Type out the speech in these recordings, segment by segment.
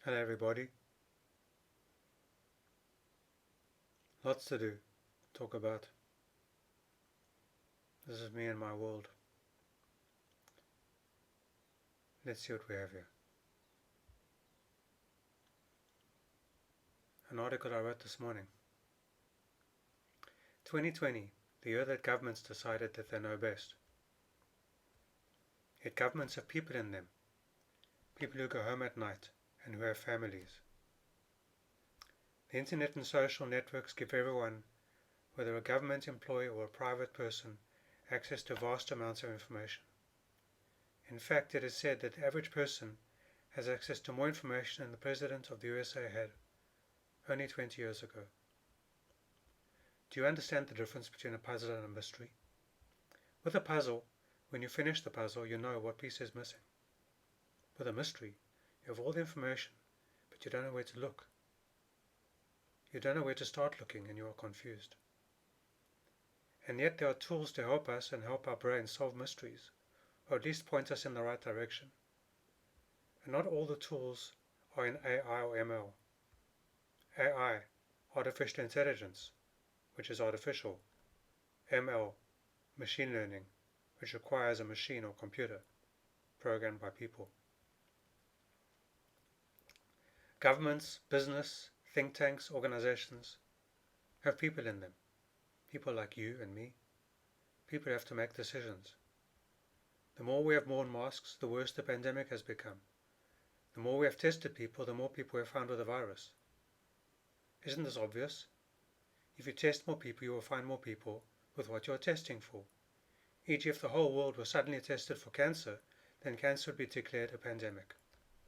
Hello everybody. Lots to do, talk about. This is me and my world. Let's see what we have here. An article I wrote this morning. 2020, the year that governments decided that they know best. Yet governments have people in them. People who go home at night and who have families. The internet and social networks give everyone, whether a government employee or a private person, access to vast amounts of information. In fact, it is said that the average person has access to more information than the President of the USA had only 20 years ago. Do you understand the difference between a puzzle and a mystery? With a puzzle, when you finish the puzzle, you know what piece is missing. With a mystery, you have all the information, but you don't know where to look. You don't know where to start looking and you are confused. And yet there are tools to help us and help our brains solve mysteries, or at least point us in the right direction. And not all the tools are in AI or ML. AI, artificial intelligence, which is artificial. ML, machine learning, which requires a machine or computer, programmed by people. Governments, business, think tanks, organizations have people in them. People like you and me. People have to make decisions. The more we have worn masks, the worse the pandemic has become. The more we have tested people, the more people we have found with the virus. Isn't this obvious? If you test more people, you will find more people with what you are testing for. E.g., if the whole world was suddenly tested for cancer, then cancer would be declared a pandemic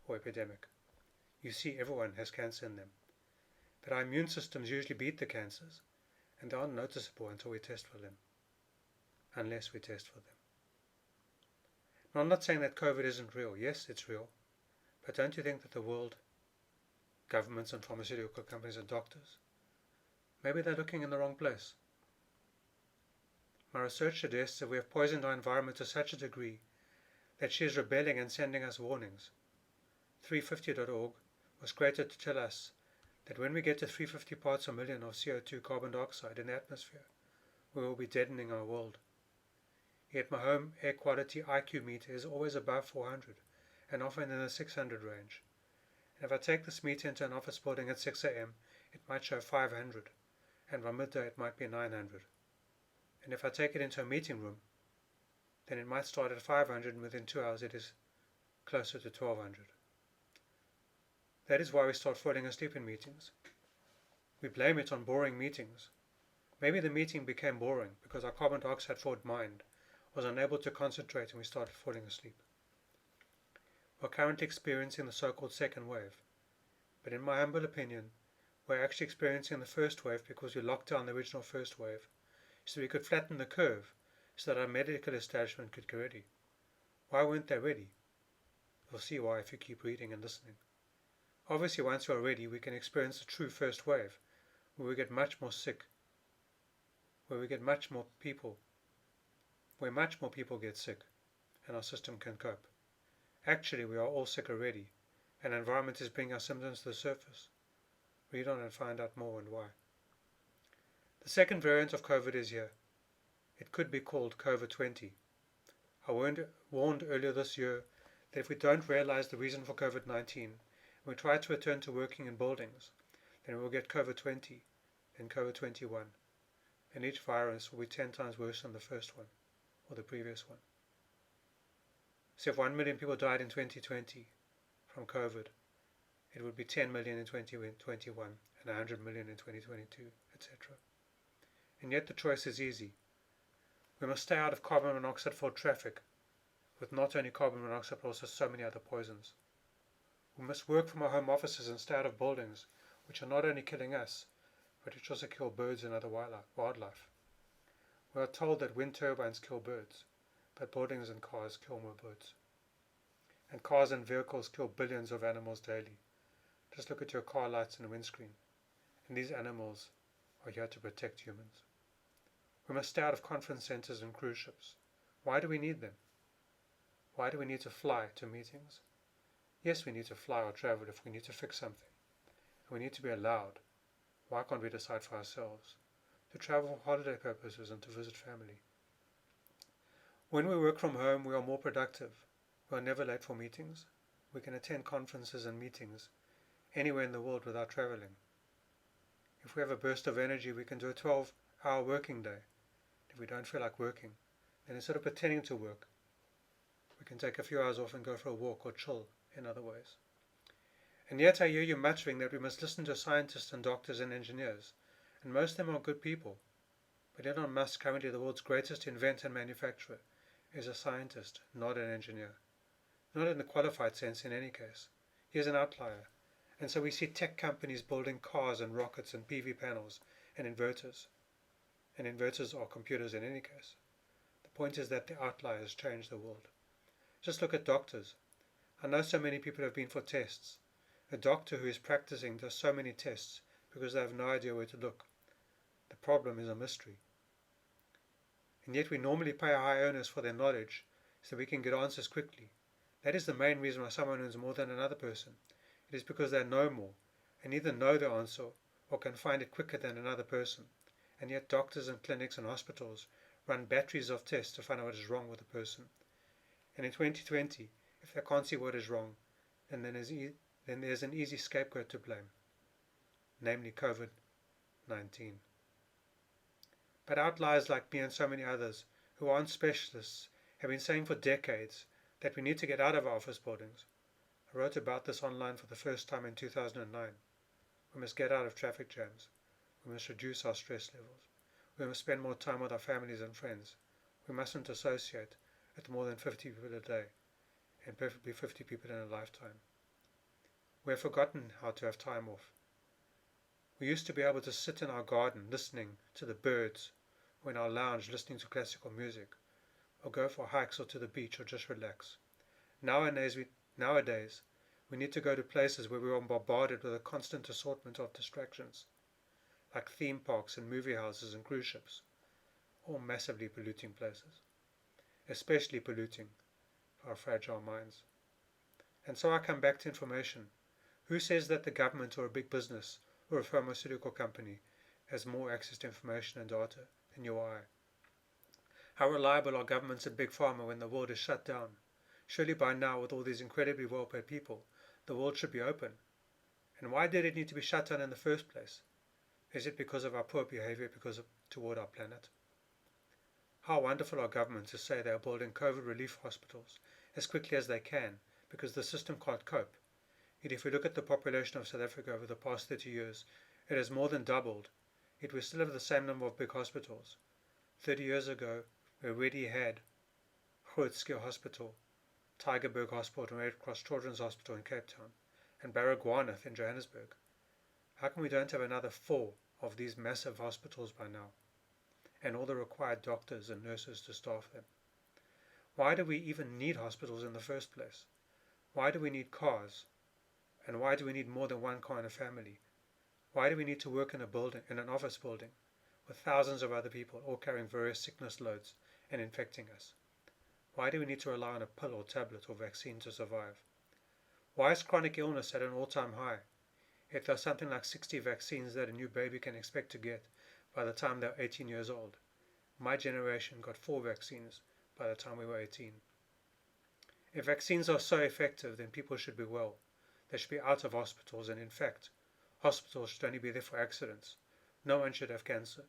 or epidemic. You see, everyone has cancer in them. But our immune systems usually beat the cancers, and they aren't noticeable until we test for them. Unless we test for them. Now, I'm not saying that COVID isn't real. Yes, it's real. But don't you think that the world, governments and pharmaceutical companies and doctors, maybe they're looking in the wrong place? My research suggests that we have poisoned our environment to such a degree that she is rebelling and sending us warnings. 350.org was created to tell us that when we get to 350 parts per million of CO2 carbon dioxide in the atmosphere, we will be deadening our world. Yet my home air quality IQ meter is always above 400 and often in the 600 range. And if I take this meter into an office building at 6 a.m., it might show 500, and by midday it might be 900. And if I take it into a meeting room, then it might start at 500 and within 2 hours it is closer to 1200. That is why we start falling asleep in meetings. We blame it on boring meetings. Maybe the meeting became boring because our carbon dioxide-filled mind was unable to concentrate and we started falling asleep. We're currently experiencing the so-called second wave. But in my humble opinion, we're actually experiencing the first wave because we locked down the original first wave so we could flatten the curve so that our medical establishment could get ready. Why weren't they ready? You'll see why if you keep reading and listening. Obviously, once we are ready, we can experience the true first wave, where we get much more sick, where much more people get sick, and our system can cope. Actually, we are all sick already, and the environment is bringing our symptoms to the surface. Read on and find out more and why. The second variant of COVID is here. It could be called COVID-20. I warned earlier this year that if we don't realize the reason for COVID-19, when we try to return to working in buildings, then we will get COVID-20, then COVID-21, and each virus will be 10 times worse than the first one, or the previous one. So if 1 million people died in 2020 from COVID, it would be 10 million in 2021, and 100 million in 2022, etc. And yet the choice is easy. We must stay out of carbon monoxide-filled traffic, with not only carbon monoxide but also so many other poisons. We must work from our home offices and stay out of buildings, which are not only killing us, but which also kill birds and other wildlife. We are told that wind turbines kill birds, but buildings and cars kill more birds. And cars and vehicles kill billions of animals daily. Just look at your car lights and windscreen. And these animals are here to protect humans. We must stay out of conference centers and cruise ships. Why do we need them? Why do we need to fly to meetings? Yes, we need to fly or travel if we need to fix something. And we need to be allowed. Why can't we decide for ourselves? To travel for holiday purposes and to visit family. When we work from home, we are more productive. We are never late for meetings. We can attend conferences and meetings anywhere in the world without traveling. If we have a burst of energy, we can do a 12-hour working day. If we don't feel like working, then instead of pretending to work, we can take a few hours off and go for a walk or chill in other ways. And yet I hear you muttering that we must listen to scientists and doctors and engineers, and most of them are good people. But Elon Musk, currently the world's greatest inventor and manufacturer, is a scientist, not an engineer. Not in the qualified sense in any case. He is an outlier. And so we see tech companies building cars and rockets and PV panels and inverters. And inverters are computers in any case. The point is that the outliers change the world. Just look at doctors. I know so many people have been for tests. A doctor who is practicing does so many tests because they have no idea where to look. The problem is a mystery. And yet we normally pay a high earners for their knowledge so we can get answers quickly. That is the main reason why someone earns more than another person. It is because they know more and either know the answer or can find it quicker than another person. And yet doctors and clinics and hospitals run batteries of tests to find out what is wrong with a person. And in 2020, if they can't see what is wrong, then there's an easy scapegoat to blame, namely COVID-19. But outliers like me and so many others who aren't specialists have been saying for decades that we need to get out of our office buildings. I wrote about this online for the first time in 2009. We must get out of traffic jams. We must reduce our stress levels. We must spend more time with our families and friends. We mustn't associate with more than 50 people a day, and preferably 50 people in a lifetime. We have forgotten how to have time off. We used to be able to sit in our garden listening to the birds, or in our lounge listening to classical music, or go for hikes or to the beach or just relax. Nowadays we need to go to places where we are bombarded with a constant assortment of distractions, like theme parks and movie houses and cruise ships, all massively polluting places, especially polluting for our fragile minds. And so I come back to information. Who says that the government or a big business or a pharmaceutical company has more access to information and data than you or I? How reliable are governments and big pharma when the world is shut down? Surely by now, with all these incredibly well-paid people, the world should be open. And why did it need to be shut down in the first place? Is it because of our poor behavior toward our planet? How wonderful are governments who say they are building COVID relief hospitals as quickly as they can because the system can't cope. Yet if we look at the population of South Africa over the past 30 years, it has more than doubled. Yet we still have the same number of big hospitals. 30 years ago, we already had Groote Hospital, Tygerberg Hospital and Red Cross Children's Hospital in Cape Town, and Baragwanath in Johannesburg. How come we don't have another 4 of these massive hospitals by now, and all the required doctors and nurses to staff them? Why do we even need hospitals in the first place? Why do we need cars? And why do we need more than one car in a family? Why do we need to work in an office building, with thousands of other people all carrying various sickness loads and infecting us? Why do we need to rely on a pill or tablet or vaccine to survive? Why is chronic illness at an all-time high? Yet there are something like 60 vaccines that a new baby can expect to get by the time they're 18 years old. My generation got 4 vaccines by the time we were 18. If vaccines are so effective, then people should be well. They should be out of hospitals, and in fact, hospitals should only be there for accidents. No one should have cancer.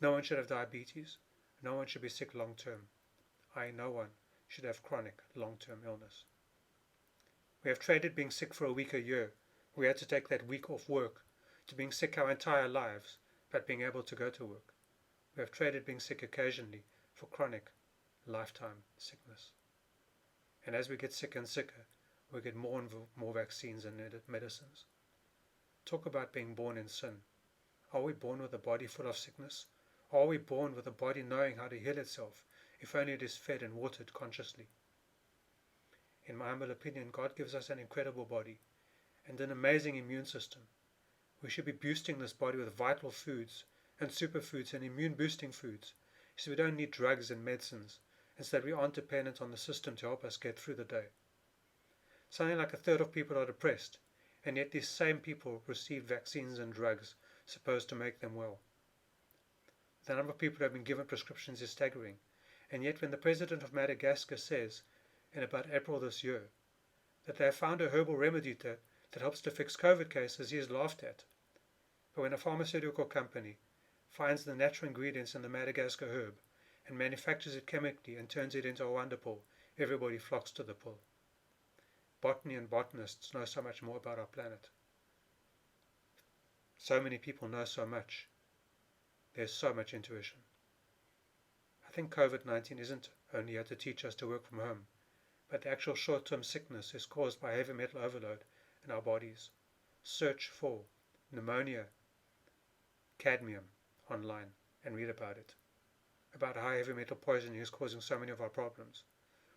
No one should have diabetes. No one should be sick long term. No one should have chronic long-term illness. We have traded being sick for a week a year. We had to take that week off work to being sick our entire lives, but being able to go to work. We have traded being sick occasionally for chronic, lifetime sickness. And as we get sicker and sicker, we get more and more vaccines and medicines. Talk about being born in sin. Are we born with a body full of sickness? Or are we born with a body knowing how to heal itself, if only it is fed and watered consciously? In my humble opinion, God gives us an incredible body and an amazing immune system. We should be boosting this body with vital foods and superfoods and immune boosting foods, so we don't need drugs and medicines, and so that we aren't dependent on the system to help us get through the day. Something like a third of people are depressed, and yet these same people receive vaccines and drugs supposed to make them well. The number of people who have been given prescriptions is staggering, and yet when the president of Madagascar says, in about April this year, that they have found a herbal remedy that helps to fix COVID cases, he is laughed at. But when a pharmaceutical company finds the natural ingredients in the Madagascar herb and manufactures it chemically and turns it into a wonder pill, everybody flocks to the pill. Botany and botanists know so much more about our planet. So many people know so much. There's so much intuition. I think COVID-19 isn't only here to teach us to work from home, but the actual short-term sickness is caused by heavy metal overload in our bodies. Search for pneumonia, cadmium online and read about it, about how heavy metal poisoning is causing so many of our problems.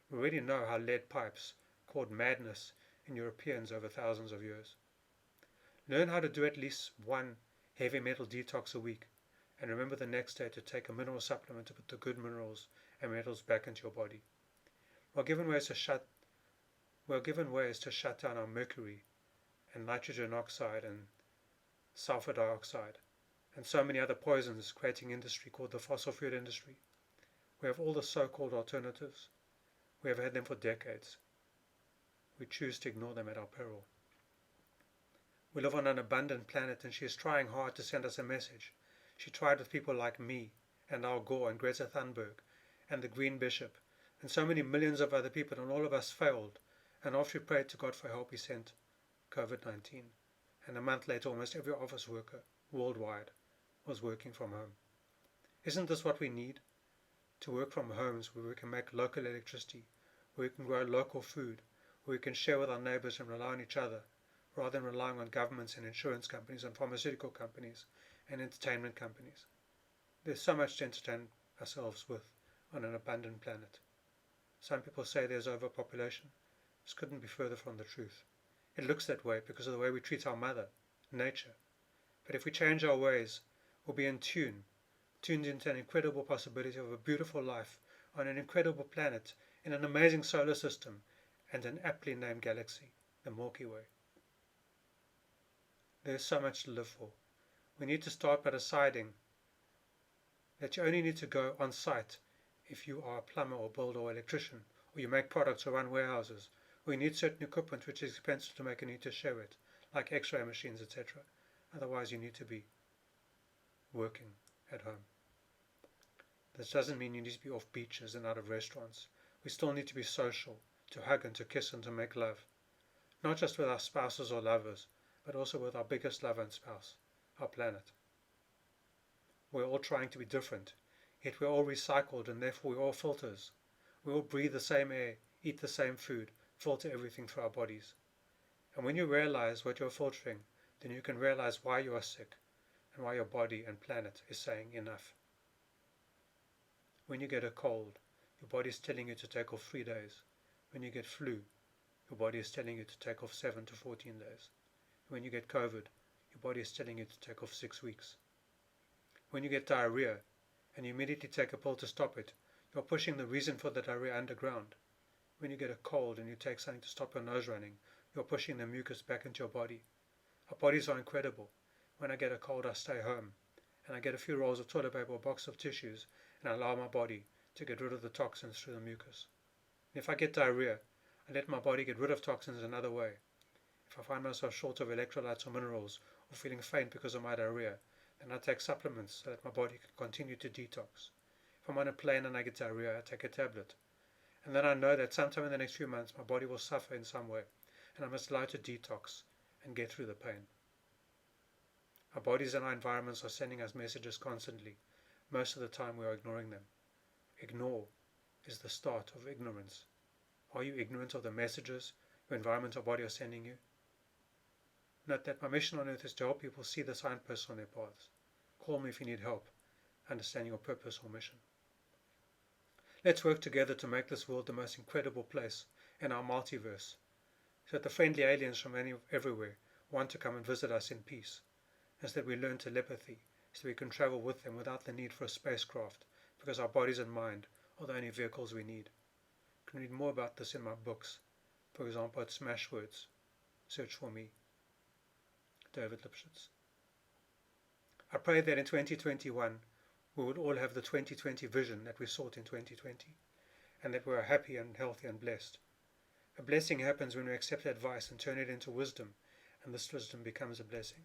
We already know how lead pipes caused madness in Europeans over thousands of years. Learn how to do at least one heavy metal detox a week, and remember the next day to take a mineral supplement to put the good minerals and metals back into your body. We're given ways to shut down our mercury and nitrogen oxide and sulfur dioxide and so many other poisons, creating industry called the fossil fuel industry. We have all the so-called alternatives. We have had them for decades. We choose to ignore them at our peril. We live on an abundant planet, and she is trying hard to send us a message. She tried with people like me and Al Gore and Greta Thunberg and the Green Bishop and so many millions of other people, and all of us failed. And after we prayed to God for help, he sent COVID-19. And a month later, almost every office worker worldwide was working from home. Isn't this what we need? To work from homes where we can make local electricity, where we can grow local food, where we can share with our neighbors and rely on each other, rather than relying on governments and insurance companies and pharmaceutical companies and entertainment companies. There's so much to entertain ourselves with on an abundant planet. Some people say there's overpopulation. This couldn't be further from the truth. It looks that way because of the way we treat our mother, nature. But if we change our ways, we'll be tuned into an incredible possibility of a beautiful life on an incredible planet in an amazing solar system and an aptly named galaxy, the Milky Way. There's so much to live for. We need to start by deciding that you only need to go on site if you are a plumber or builder or electrician, or you make products or run warehouses, or you need certain equipment which is expensive to make and need to share it, like x-ray machines, etc. Otherwise you need to be working at home. This doesn't mean you need to be off beaches and out of restaurants. We still need to be social, to hug and to kiss and to make love. Not just with our spouses or lovers, but also with our biggest lover and spouse, our planet. We're all trying to be different, yet we're all recycled and therefore we're all filters. We all breathe the same air, eat the same food, filter everything through our bodies. And when you realize what you're filtering, then you can realize why you are sick and why your body and planet is saying enough. When you get a cold, your body is telling you to take off 3 days. When you get flu, your body is telling you to take off 7 to 14 days. When you get COVID, your body is telling you to take off 6 weeks. When you get diarrhea and you immediately take a pill to stop it, you're pushing the reason for the diarrhea underground. When you get a cold and you take something to stop your nose running, you're pushing the mucus back into your body. Our bodies are incredible. When I get a cold, I stay home and I get a few rolls of toilet paper or a box of tissues and I allow my body to get rid of the toxins through the mucus. And if I get diarrhea, I let my body get rid of toxins another way. If I find myself short of electrolytes or minerals or feeling faint because of my diarrhea, then I take supplements so that my body can continue to detox. If I'm on a plane and I get diarrhea, I take a tablet. And then I know that sometime in the next few months my body will suffer in some way and I must allow it to detox and get through the pain. Our bodies and our environments are sending us messages constantly. Most of the time we are ignoring them. Ignore is the start of ignorance. Are you ignorant of the messages your environment or body are sending you? Note that my mission on earth is to help people see the signposts on their paths. Call me if you need help understanding your purpose or mission. Let's work together to make this world the most incredible place in our multiverse, so that the friendly aliens from everywhere want to come and visit us in peace, and so that we learn telepathy, so we can travel with them without the need for a spacecraft, because our bodies and mind are the only vehicles we need. You can read more about this in my books, For example, at Smashwords, search for me, David Lipschitz. I pray that in 2021 we will all have the 2020 vision that we sought in 2020, and that we are happy and healthy and blessed. A blessing happens when we accept advice and turn it into wisdom, and this wisdom becomes a blessing.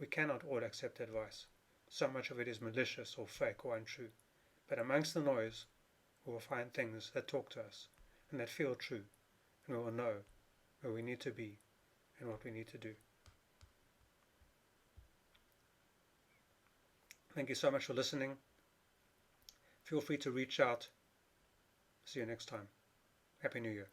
We cannot all accept advice. So much of it is malicious or fake or untrue. But amongst the noise, we will find things that talk to us and that feel true, and we will know where we need to be and what we need to do. Thank you so much for listening. Feel free to reach out. See you next time. Happy New Year.